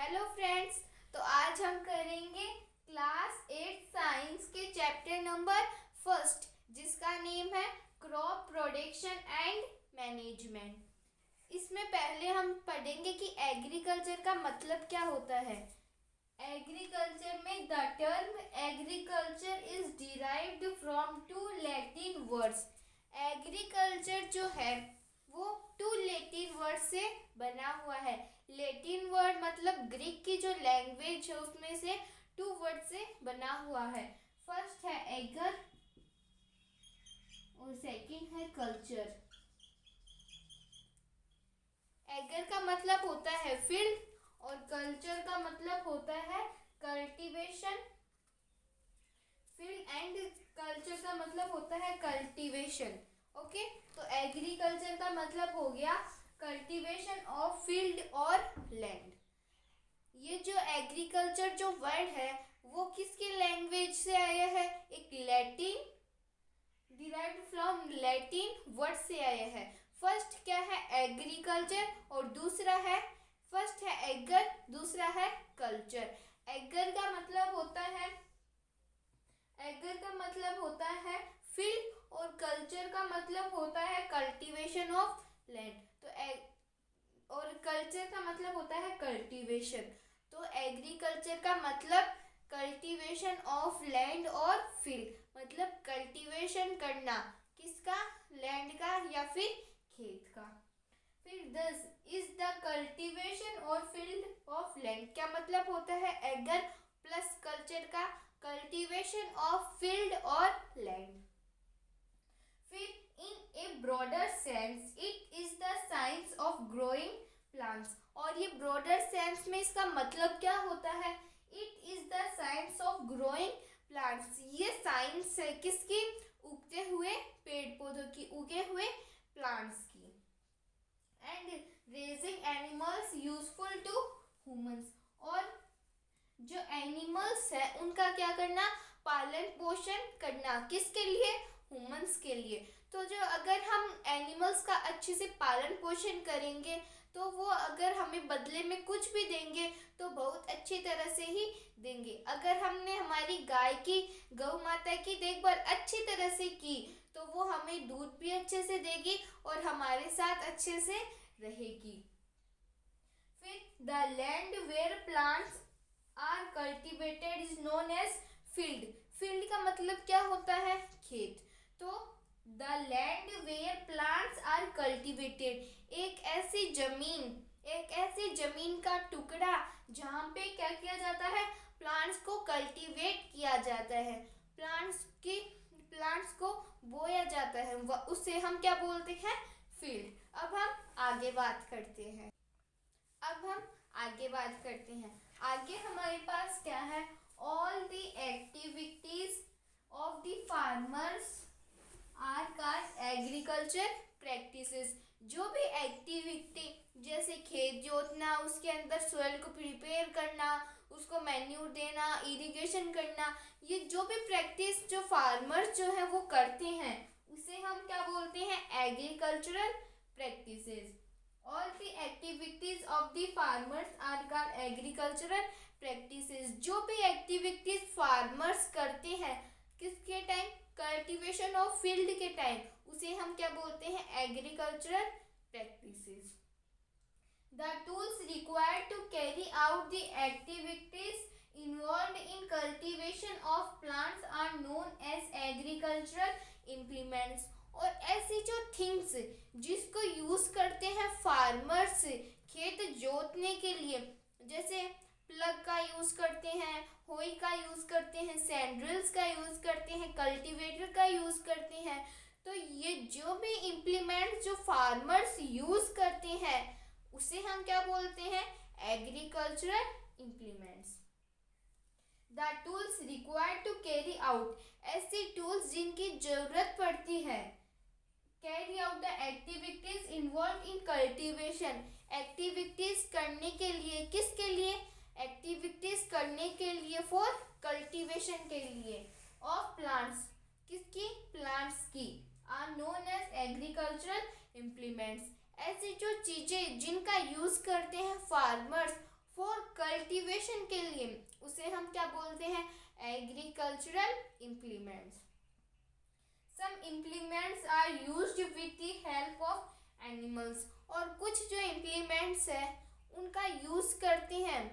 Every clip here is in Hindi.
Hello friends. तो आज हम करेंगे क्लास 8 साइंस के चैप्टर नंबर फर्स्ट, जिसका नेम है क्रॉप प्रोडक्शन एंड मैनेजमेंट। इसमें पहले हम पढ़ेंगे कि एग्रीकल्चर का मतलब क्या होता है। एग्रीकल्चर में the term agriculture is derived from two Latin words. Agriculture जो है वो टू लैटिन वर्ड से बना हुआ है। लैटिन वर्ड मतलब ग्रीक की जो लैंग्वेज है उसमें से टू वर्ड से बना हुआ है। फर्स्ट है एगर और सेकंड है कल्चर। एगर का मतलब होता है फील्ड और कल्चर का मतलब होता है कल्टीवेशन। फील्ड एंड कल्चर का मतलब होता है कल्टीवेशन। ओके, तो एग्रीकल्चर का मतलब हो गया कल्टीवेशन ऑफ फील्ड और लैंड। ये जो एग्रीकल्चर जो वर्ड है वो किसकी लैंग्वेज से आया है? एक Latin, derived from Latin word से आया है। फर्स्ट क्या है? एग्रीकल्चर और दूसरा है, फर्स्ट है एगर, दूसरा है कल्चर। एगर का मतलब होता है, एगर का मतलब होता है फील्ड और कल्चर का मतलब होता है कल्टीवेशन ऑफ लैंड। तो और कल्चर का मतलब होता है कल्टीवेशन। तो एग्रीकल्चर का मतलब कल्टीवेशन ऑफ लैंड और फील्ड, मतलब कल्टीवेशन करना किसका? लैंड का या फिर खेत का। फिर दस इज द कल्टीवेशन और फील्ड ऑफ लैंड, क्या मतलब होता है? एगर प्लस कल्चर का कल्टीवेशन ऑफ फील्ड और लैंड। फिर in a broader sense it is the science of growing plants, और ये ब्रॉडर सेंस में इसका मतलब क्या होता है? It is the science of growing plants. ये साइंस है किसकी? उगते हुए पेड़ पौधों की, उगे हुए प्लांट्स की। And raising animals useful to humans, और जो एनिमल्स है उनका क्या करना? पालन पोषण करना, किसके लिए? ह्यूमंस के लिए। तो जो अगर हम एनिमल्स का अच्छे से पालन पोषण करेंगे तो वो अगर हमें बदले में कुछ भी देंगे तो बहुत अच्छी तरह से ही देंगे। अगर हमने हमारी गाय की, गौ माता की देखभाल अच्छी तरह से की तो वो हमें दूध भी अच्छे से देगी और हमारे साथ अच्छे से रहेगी। फिर the land where plants are cultivated is known as field. Field का मतलब क्या होता है? खेत। तो the land where plants are cultivated, एक ऐसी जमीन का टुकड़ा जहाँ पे क्या किया जाता है? प्लांट्स को कल्टीवेट किया जाता है, प्लांट्स को बोया जाता है, उसे हम क्या बोलते हैं? फील्ड। अब हम आगे बात करते हैं। आगे हमारे पास क्या है? All the activities of the farmers are called agriculture practices. जो भी एक्टिविटी, जैसे खेत जोतना, उसके अंदर सोइल को प्रिपेयर करना, उसको मैन्यूर देना, इरिगेशन करना, ये जो भी प्रैक्टिस जो फार्मर्स जो है वो करते हैं उसे हम क्या बोलते हैं? Agricultural practices. All the activities of the farmers are called agricultural practices। जो भी एक्टिविटीज फार्मर्स करते हैं किसके टाइम? कल्टीवेशन ऑफ फील्ड के टाइम, उसे हम क्या बोलते हैं? Agricultural practices. The tools required to carry out the activities involved in cultivation of plants are known as agricultural implements। और ऐसी जो थिंग्स जिसको यूज करते हैं फार्मर्स खेत जोतने के लिए, जैसे प्लग का यूज करते हैं, होई का यूज करते हैं, सैंड्रिल्स का यूज करते हैं, कल्टीवेटर का यूज करते हैं। तो ये जो भी इम्प्लीमेंट जो फार्मर्स यूज करते हैं उसे हम क्या बोलते हैं? Agricultural implements. The tools required to carry out, ऐसी टूल्स जिनकी जरूरत पड़ती है carry out the activities involve in cultivation, activities करने के लिए, किसके लिए? एक्टिविटीज करने के लिए फॉर कल्टीवेशन के लिए ऑफ प्लांट्स, किसकी? प्लांट्स की, are known as agricultural implements. ऐसी जो चीजें जिनका यूज करते हैं फार्मर्स फॉर कल्टीवेशन के लिए उसे हम क्या बोलते हैं, agricultural implements. Some implements are used with the help of animals, और कुछ जो इम्प्लीमेंट्स है उनका यूज करते हैं,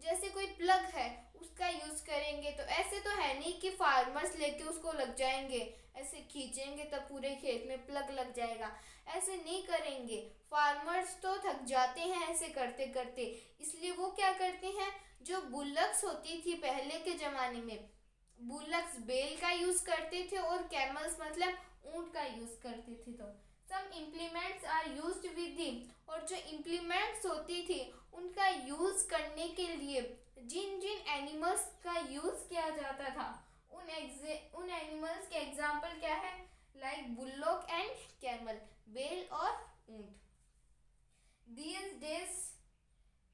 जैसे कोई प्लग है उसका यूज करेंगे। तो ऐसे तो है नहीं कि फार्मर्स लेके उसको लग जाएंगे, ऐसे खींचेंगे तब पूरे खेत में प्लग लग जाएगा, ऐसे नहीं करेंगे। फार्मर्स तो थक जाते हैं ऐसे करते करते, इसलिए वो क्या करते हैं, जो बुलक्स होती थी पहले के ज़माने में, बुलक्स बेल का यूज करते थे और कैमल्स मतलब ऊंट का यूज करते थे। तो some implements are used with the, और जो इम्प्लीमेंट्स होती थी उनका यूज करने के लिए जिन जिन एनिमल्स का यूज किया जाता था उन एनिमल्स के एग्जाम्पल क्या है, लाइक बुल्लोक एंड कैमल, बेल और ऊंट। These days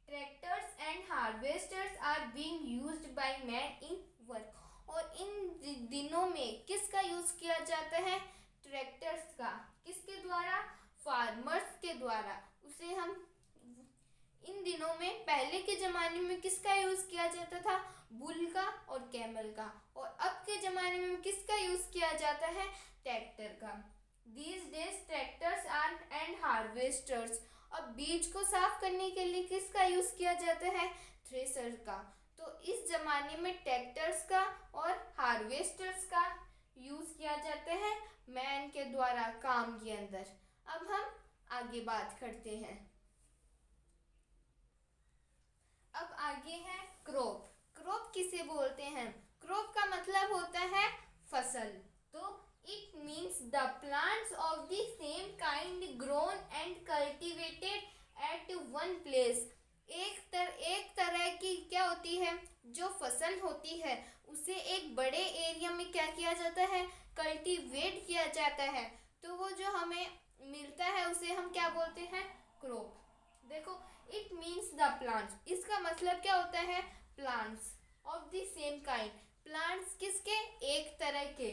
tractors and harvesters are being used by man in work, और इन दिनों में किसका यूज किया जाता है, ट्रैक्टर्स का। किसके द्वारा, फार्मर्स के द्वारा। उसे हम इन दिनों में, पहले के ज़माने में किसका यूज़ किया जाता था, बुल का और कैमल का, और अब के ज़माने में किसका यूज़ किया जाता है, ट्रैक्टर का। These days tractors and harvesters, अब बीज को साफ करने के लिए किसका यूज़ किया जाता है, थ्रेसर का। तो इस ज़माने में ट्रैक्टर्स का और हार्वेस्टर्स का यूज़ किया जाता है मैन के द्वारा काम के अंदर। अब हम आगे बात करते हैं। अब आगे है क्रॉप। क्रॉप किसे बोलते हैं, क्रॉप का मतलब होता है फसल। तो it means the plants of the same kind grown and cultivated at one place. एक तरह की क्या होती है, जो फसल होती है उसे एक बड़े एरिया में क्या किया जाता है, कल्टीवेट किया जाता है। तो वो जो हमें मिलता है उसे हम क्या बोलते हैं, क्रॉप। देखो, इट मीन्स द प्लांट्स, इसका मतलब क्या होता है, plants of the same kind, plants किसके, एक तरह के,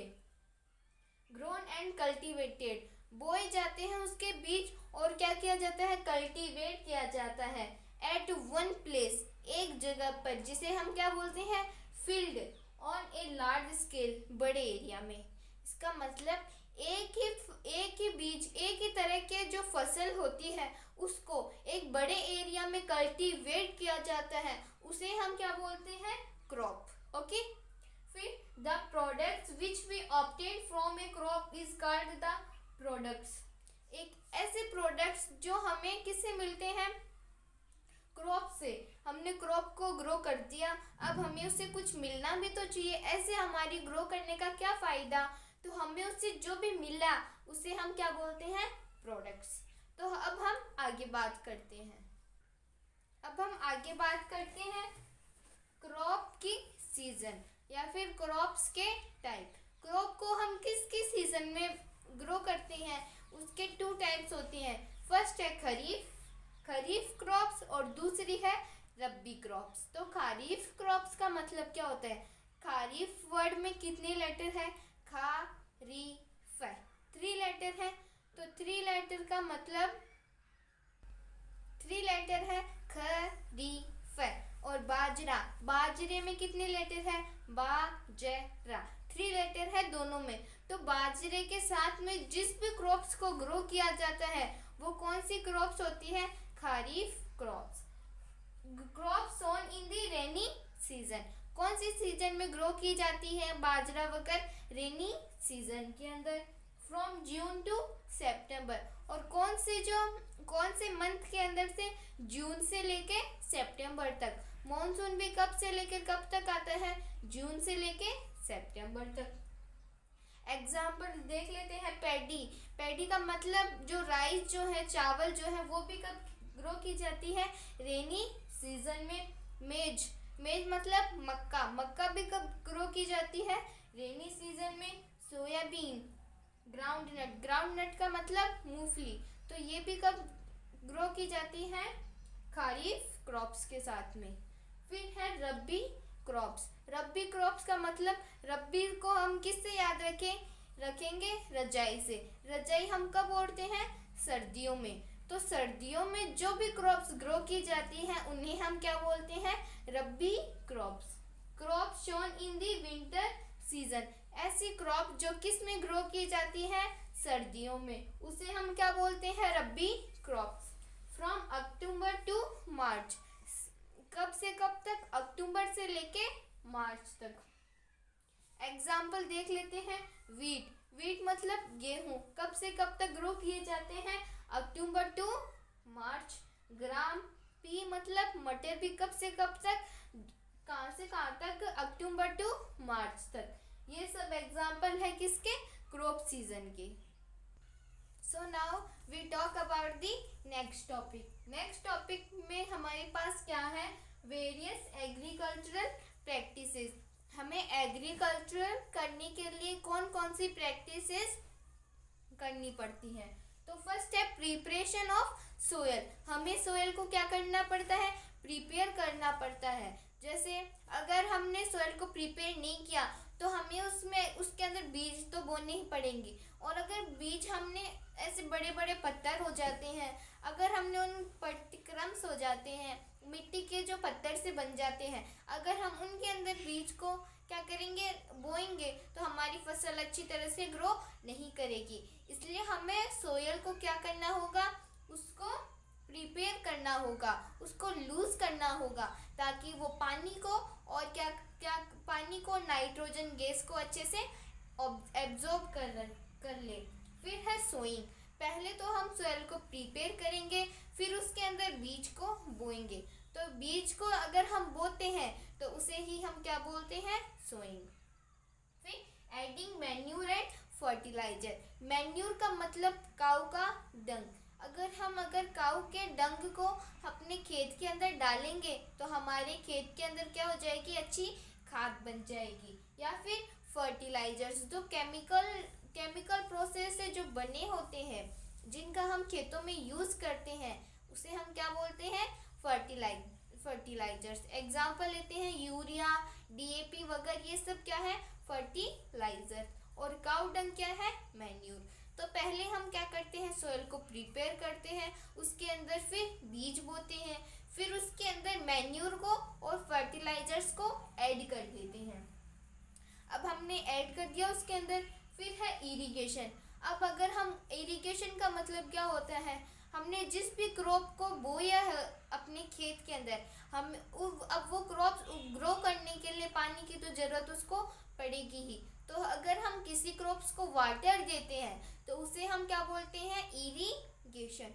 ग्रोन एंड कल्टीवेटेड, बोए जाते हैं उसके बीज और क्या किया जाता है, कल्टीवेट किया जाता है, एट वन प्लेस, एक जगह पर, जिसे हम क्या बोलते हैं, field, on a large scale, बड़े एरिया में। इसका मतलब एक ही बीज, एक ही तरह के जो फसल होती है उसको एक बड़े एरिया में कल्टीवेट किया जाता है, उसे हम क्या बोलते हैं, क्रॉप। ओके, फिर the products which we obtain from a crop is called the products. एक ऐसे प्रोडक्ट्स जो हमें किससे मिलते हैं, क्रॉप से। हमने क्रॉप को ग्रो कर दिया, अब हमें उससे कुछ मिलना भी तो चाहिए, ऐसे हमारी ग्रो करने का क्या फ़ायदा। तो हमें उससे जो भी मिला उसे हम क्या बोलते हैं, प्रोडक्ट्स। तो अब हम आगे बात करते हैं। क्रॉप की सीजन या फिर क्रॉप्स के टाइप। क्रॉप को हम किस किस सीजन में ग्रो करते हैं, उसके 2 टाइप्स होती हैं। फर्स्ट है खरीफ क्रॉप्स और दूसरी है रब्बी क्रॉप्स। तो खरीफ क्रॉप्स का मतलब क्या होता है, खरीफ वर्ड में कितने लेटर है, खरीफ 3 लेटर है। तो 3 लेटर का मतलब 3 लेटर है खरीफ। और बाजरे में कितने लेटर है, बाजरा, 3 लेटर है दोनों में। तो बाजरे के साथ में जिस भी क्रॉप्स को ग्रो किया जाता है वो कौन सी क्रॉप्स होती है, खरीफ क्रॉप्स। क्रॉप्स सोन इन दी रेनी सीजन, कौन सी सीजन में ग्रो की जाती है बाजरा वगैरह, रेनी सीजन के अंदर, फ्रॉम जून टू सितंबर। और कौन से मंथ के अंदर से, जून से लेके सितंबर तक। मॉनसून भी कब से लेकर कब तक आता है, जून से लेके सितंबर तक। एग्जाम्पल देख लेते हैं, पैडी का मतलब जो राइस जो है, चावल जो है, वो भी कब ग्रो की जाती है, रेनी सीजन में। मेज मतलब मक्का भी कब ग्रो की जाती है, रेनी सीजन में। सोयाबीन, ग्राउंडनट का मतलब मूंगफली, तो ये भी कब ग्रो की जाती है, खरीफ क्रॉप्स के साथ में। फिर है रब्बी क्रॉप्स का मतलब, रब्बी को हम किससे याद रखेंगे, रजाई से। रजाई हम कब ओढ़ते हैं, सर्दियों में। तो सर्दियों में जो भी क्रॉप्स ग्रो की जाती हैं उन्हें हम क्या बोलते हैं, rabi crops. Crop shown in the winter season, ऐसी क्रॉप जो किस में ग्रो की जाती है, सर्दियों में, उसे हम क्या बोलते हैं, rabi crops. From October to मार्च, कब से कब तक, अक्टूबर से लेके मार्च तक। एग्जाम्पल देख लेते हैं, वीट, वीट मतलब गेहूं, कब से कब तक ग्रो किए जाते हैं, अक्टूबर टू मार्च। ग्राम, पी मतलब मटर, भी कब से कब तक, कहाँ से कहाँ तक, अक्टूबर टू मार्च तक। ये सब एग्जाम्पल है किसके, क्रॉप सीजन के। So now we talk about the next topic. Next topic में हमारे पास क्या है, वेरियस एग्रीकल्चरल प्रैक्टिसेस। हमें एग्रीकल्चर करने के लिए कौन कौन सी प्रैक्टिसेस करनी पड़ती हैं। तो फर्स्ट है प्रिपरेशन ऑफ सोयल। हमें सोयल को क्या करना पड़ता है, प्रिपेयर करना पड़ता है। जैसे अगर हमने सोयल को प्रिपेयर नहीं किया तो हमें उसमें उसके अंदर बीज तो बोने ही पड़ेंगे, और अगर बीज हमने ऐसे बड़े बड़े पत्थर हो जाते हैं, अगर हमने उन क्रम्स हो जाते हैं, मिट्टी के जो पत्थर से बन जाते हैं, अगर हम उनके अंदर बीज को क्या करेंगे, बोएंगे, तो हमारी फसल अच्छी तरह से ग्रो नहीं करेगी। इसलिए हमें सोयल को क्या करना होगा, उसको प्रिपेयर करना होगा, उसको लूज करना होगा, ताकि वो पानी को और क्या क्या पानी को, नाइट्रोजन गैस को अच्छे से एब्जॉर्ब कर ले। फिर है सोइंग, पहले तो हम सोयल को प्रिपेयर करेंगे, फिर उसके अंदर बीज को बोएंगे। तो बीज को अगर हम बोते हैं तो उसे ही हम क्या बोलते हैं, सोइंग। फिर adding manure and fertilizer. Manure का मतलब काऊ का डंग। अगर काऊ के डंग को अपने खेत के अंदर डालेंगे तो हमारे खेत के अंदर क्या हो जाएगी, अच्छी खाद बन जाएगी। या फिर फर्टिलाइजर्स, जो केमिकल प्रोसेस से जो बने होते हैं, जिनका हम खेतों में यूज करते हैं, उसे हम क्या बोलते हैं, फर्टिलाइजर्स। एग्जाम्पल लेते हैं, यूरिया, DAP वगैरह, ये सब क्या है, फर्टिलाइजर। और काऊ डंग क्या है, मैन्यूर। तो पहले हम क्या करते हैं, सोयल को प्रिपेयर करते हैं, उसके अंदर फिर बीज बोते हैं, फिर उसके अंदर मैन्यूर को और फर्टिलाइजर्स को ऐड कर देते हैं। अब हमने ऐड कर दिया उसके अंदर। फिर है इरिगेशन। अब अगर हम, इरिगेशन का मतलब क्या होता है, हमने जिस भी क्रॉप को बोया है अपने खेत के अंदर, हम अब वो क्रॉप ग्रो करने के लिए पानी की तो ज़रूरत उसको पड़ेगी ही। तो अगर हम किसी क्रॉप्स को वाटर देते हैं तो उसे हम क्या बोलते हैं, इरिगेशन।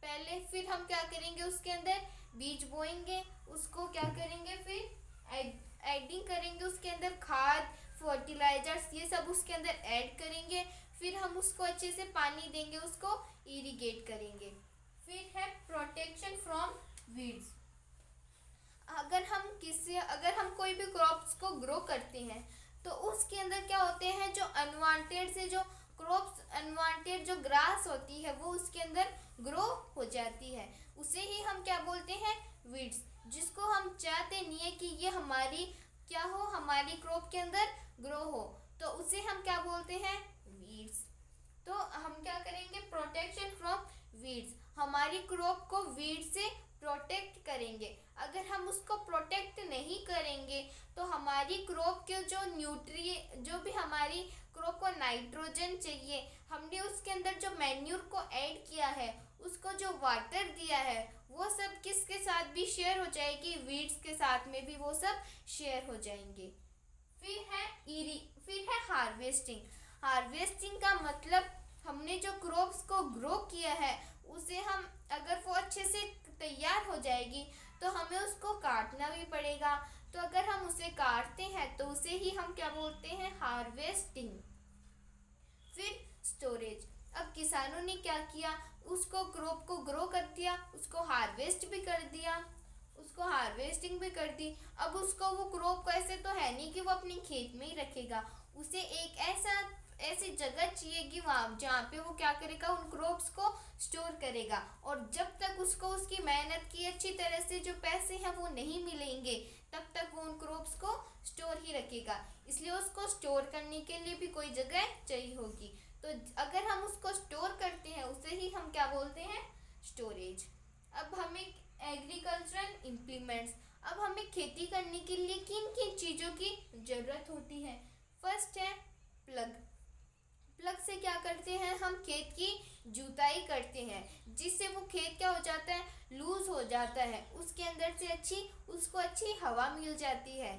पहले फिर हम क्या करेंगे, उसके अंदर बीज बोएंगे, उसको क्या करेंगे, फिर एडिंग करेंगे, उसके अंदर खाद, फर्टिलाइजर्स, ये सब उसके अंदर ऐड करेंगे, फिर हम उसको अच्छे से पानी देंगे, उसको इरिगेट करेंगे। फिर है प्रोटेक्शन फ्रॉम वीड्स। अगर हम कोई भी क्रॉप्स को ग्रो करते हैं तो उसके अंदर क्या होते हैं, जो अनवांटेड जो ग्रास होती है वो उसके अंदर ग्रो हो जाती है, उसे ही हम क्या बोलते हैं, वीड्स। जिसको हम चाहते नहीं है कि ये हमारी क्या हो, हमारी क्रॉप के अंदर ग्रो हो, तो उसे हम क्या बोलते हैं, वीड्स। तो हम क्या करेंगे, प्रोटेक्शन फ्रॉम वीड्स, हमारी क्रॉप को वीड से प्रोटेक्ट करेंगे। अगर हम उसको प्रोटेक्ट नहीं करेंगे तो हमारी क्रॉप के जो भी हमारी क्रॉप को नाइट्रोजन चाहिए, हमने उसके अंदर जो मैन्यूर को ऐड किया है, उसको जो वाटर दिया है, वो सब किसके साथ भी शेयर हो जाएगी, वीड्स के साथ में भी वो सब शेयर हो जाएंगे। फिर है हार्वेस्टिंग। हार्वेस्टिंग का मतलब हमने जो क्रॉप्स को ग्रो किया है उसे हम, अगर वो अच्छे से तैयार हो जाएगी तो हमें उसको काटना भी पड़ेगा। तो अगर हम उसे काटते हैं तो उसे ही हम क्या बोलते हैं, हार्वेस्टिंग। फिर स्टोरेज। अब किसानों ने क्या किया, उसको क्रॉप को ग्रो कर दिया, उसको हार्वेस्ट भी कर दिया, उसको हार्वेस्टिंग भी कर दी। अब उसको वो क्रॉप को ऐसे तो है नहीं कि वो अपने खेत में ही रखेगा, उसे एक ऐसी जगह चाहिए कि वहाँ जहाँ पे वो क्या करेगा, उन क्रॉप्स को स्टोर करेगा। और जब तक उसको उसकी मेहनत की अच्छी तरह से जो पैसे हैं वो नहीं मिलेंगे, तब तक वो उन क्रॉप्स को स्टोर ही रखेगा। इसलिए उसको स्टोर करने के लिए भी कोई जगह चाहिए होगी। तो अगर हम उसको स्टोर करते हैं उसे ही हम क्या बोलते हैं, स्टोरेज। अब हमें एग्रीकल्चरल इम्प्लीमेंट्स, अब हमें खेती करने के लिए किन किन चीज़ों की ज़रूरत होती है। फर्स्ट है प्लग। प्लग से क्या करते हैं, हम खेत की जुताई करते हैं, जिससे वो खेत क्या हो जाता है, लूज हो जाता है, उसके अंदर से उसको अच्छी हवा मिल जाती है।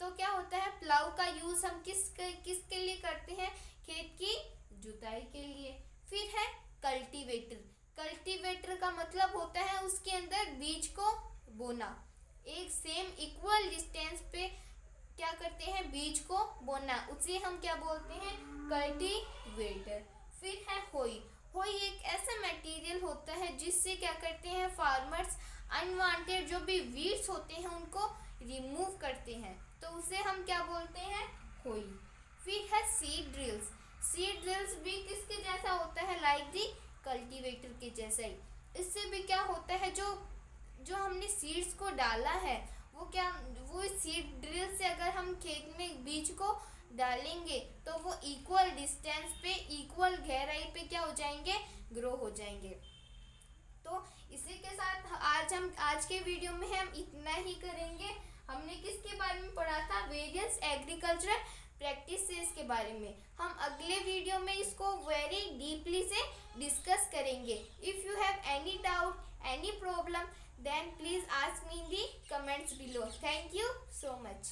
तो क्या होता है, प्लाव का यूज़ हम किसके लिए करते हैं, खेत की जुताई के लिए। फिर है कल्टीवेटर। कल्टीवेटर का मतलब होता है उसके अंदर बीज को बोना, एक सेम इक्वल डिस्टेंस पे क्या करते हैं, बीज को बोना, उसे हम क्या बोलते हैं, कल्टीवेटर। फिर है होई। होई एक ऐसा मटेरियल होता है जिससे क्या करते हैं, फार्मर्स अनवांटेड जो भी वीड्स होते हैं उनको रिमूव करते हैं, तो उसे हम क्या बोलते हैं, होई। फिर है सीड ड्रिल्स। सीड ड्रिल्स भी किसके जैसा होता है, लाइक दी कल्टीवेटर के जैसा ही। इससे भी क्या होता है, जो हमने सीड्स को डाला है वो सीड ड्रिल से अगर हम खेत में बीज को डालेंगे तो वो इक्वल डिस्टेंस पे, इक्वल गहराई पे क्या हो जाएंगे, ग्रो हो जाएंगे। तो इसी के साथ आज के वीडियो में हम इतना ही करेंगे। हमने किसके बारे में पढ़ा था, वेरियस एग्रीकल्चरल प्रैक्टिसेस के बारे में। हम अगले वीडियो में इसको वेरी डीपली से डिस्कस करेंगे। If you have any doubt, any problem, then please ask me in the comments below. Thank you so much.